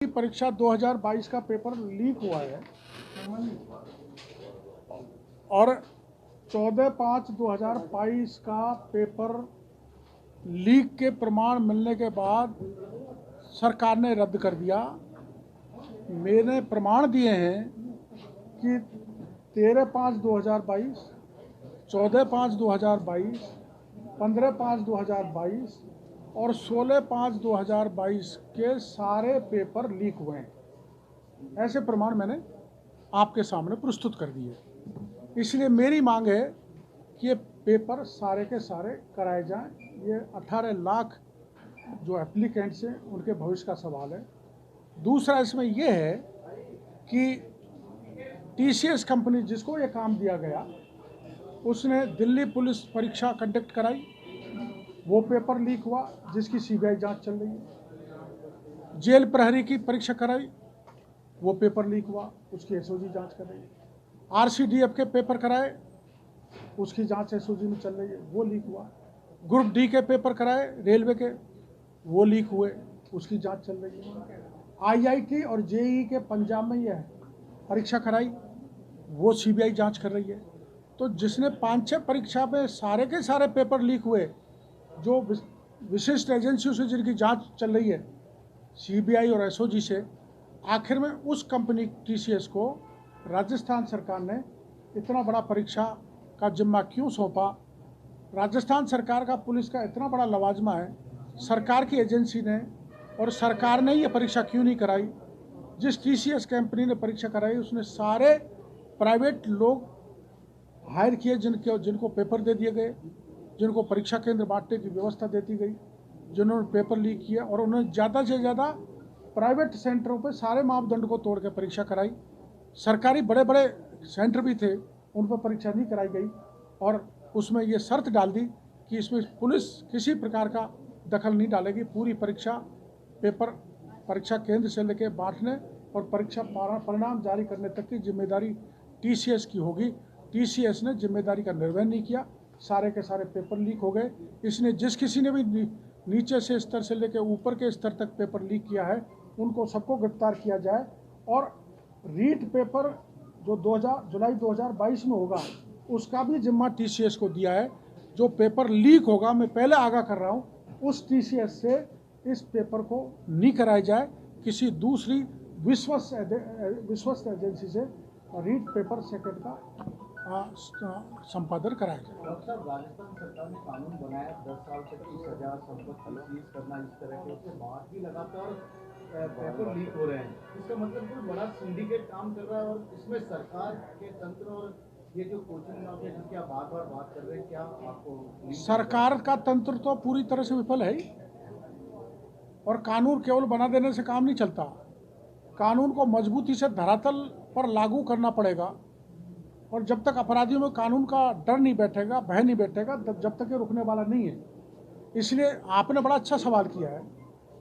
परीक्षा 2022 का paper leak हुआ है और 14/5/2022 का पेपर लीक के प्रमाण मिलने के बाद सरकार ने रद्द कर दिया। मैंने प्रमाण दिए हैं कि 13/5/2022, 14/5/2022, 15/5/2022 और 16/5/2022 के सारे पेपर लीक हुए हैं। ऐसे प्रमाण मैंने आपके सामने प्रस्तुत कर दिए। इसलिए मेरी मांग है कि ये पेपर सारे के सारे कराए जाएं। ये 18 लाख जो एप्लीकेंट्स हैं उनके भविष्य का सवाल है। दूसरा इसमें यह है कि TCS कंपनी जिसको ये काम दिया गया उसने दिल्ली पुलिस परीक्षा कंडक्ट कराई, वो पेपर लीक हुआ जिसकी CBI जांच चल रही है। जेल प्रहरी की परीक्षा कराई, वो पेपर लीक हुआ, उसकी SOG जांच कर रही है। RCDF के पेपर कराए, उसकी जांच SOG में चल रही है, वो लीक हुआ। ग्रुप D के पेपर कराए रेलवे के, वो लीक हुए, उसकी जांच चल रही है। IIT और JEE के पंजाब में यह परीक्षा कराई, वो CBI जांच कर रही है। तो जिसने 5-6 परीक्षा में सारे के सारे पेपर लीक हुए, जो विशिष्ट एजेंसियों से जिनकी जांच चल रही है CBI और SOG से, आखिर में उस कंपनी TCS को राजस्थान सरकार ने इतना बड़ा परीक्षा का जिम्मा क्यों सौंपा? राजस्थान सरकार का पुलिस का इतना बड़ा लवाजमा है, सरकार की एजेंसी ने और सरकार ने ये परीक्षा क्यों नहीं कराई? जिस TCS कंपनी ने परीक्षा कराई उसने सारे प्राइवेट लोग हायर किए जिनको पेपर दे दिए गए, जिनको परीक्षा केंद्र बांटने की व्यवस्था देती गई, जिन्होंने पेपर लीक किया, और उन्होंने ज़्यादा से ज़्यादा प्राइवेट सेंटरों पे सारे मापदंड को तोड़ के परीक्षा कराई। सरकारी बड़े बड़े सेंटर भी थे, उन पर परीक्षा नहीं कराई गई और उसमें ये शर्त डाल दी कि इसमें पुलिस किसी प्रकार का दखल नहीं डालेगी। पूरी परीक्षा पेपर परीक्षा केंद्र से लेकर बांटने और परीक्षा परिणाम जारी करने तक की जिम्मेदारी TCS की होगी। TCS ने जिम्मेदारी का निर्वहन नहीं किया, सारे के सारे पेपर लीक हो गए। इसने जिस किसी ने भी नीचे से स्तर से लेकर ऊपर के स्तर तक पेपर लीक किया है, उनको सबको गिरफ्तार किया जाए और रीट पेपर जो जुलाई 2022 में होगा उसका भी जिम्मा TCS को दिया है। जो पेपर लीक होगा, मैं पहले आगाह कर रहा हूँ, उस TCS से इस पेपर को नहीं कराया जाए, किसी दूसरी विश्वस्त एजेंसी से रीट पेपर सेकंड का संपादन कराया जाए। डॉक्टर साहब, राजस्थान सरकार ने कानून बनाया 10 साल तक की सजा, संपत्ति सीज करना, इस तरह के, उसके बाद भी लगातार पेपर लीक हो रहे हैं। इसका मतलब कोई बड़ा सिंडिकेट काम कर रहा है और इसमें सरकार के तंत्र और ये जो कोचिंग माफिया जिनकी आप बार बार बात कर रहे हैं, क्या आपको? सरकार का तंत्र तो पूरी तरह से विफल है ही, और कानून केवल बना देने से काम नहीं चलता। कानून को मजबूती से धरातल पर लागू करना पड़ेगा, और जब तक अपराधियों में कानून का डर नहीं बैठेगा, भय नहीं बैठेगा, जब तक ये रुकने वाला नहीं है। इसलिए आपने बड़ा अच्छा सवाल किया है।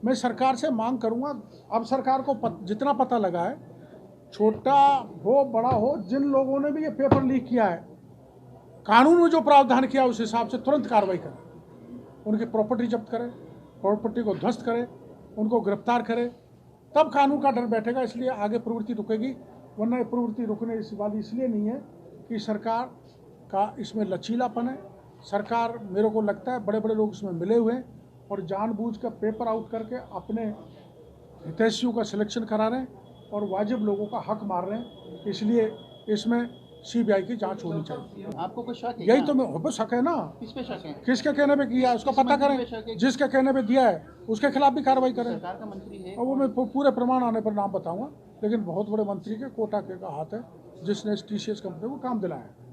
मैं सरकार से मांग करूंगा, अब सरकार को जितना पता लगा है, छोटा हो बड़ा हो, जिन लोगों ने भी ये पेपर लीक किया है, कानून में जो प्रावधान किया उस हिसाब से तुरंत कार्रवाई करें, उनकी प्रॉपर्टी जब्त करें, प्रॉपर्टी को ध्वस्त करें, उनको गिरफ्तार करें, तब कानून का डर बैठेगा। इसलिए आगे प्रवृत्ति रुकेगी, वरना ये प्रवृत्ति रुकने वाली इसलिए नहीं है कि सरकार का इसमें लचीलापन है। सरकार, मेरे को लगता है बड़े बड़े लोग इसमें मिले हुए हैं और जानबूझ कर पेपर आउट करके अपने हितैषियों का सिलेक्शन करा रहे हैं और वाजिब लोगों का हक मार रहे हैं। इसलिए इसमें CBI की जांच होनी चाहिए। आपको कुछ शक है? यही तो मैं शक है ना, किस पे शक है? किसके कहने पे किया है उसका पता करें, जिसके कहने पे दिया है उसके खिलाफ भी कार्रवाई करें। सरकार का मंत्री है, और वो मैं पूरे प्रमाण आने पर नाम बताऊंगा, लेकिन बहुत बड़े मंत्री के कोटा के का हाथ है जिसने इस TCS कंपनी को काम दिलाया है।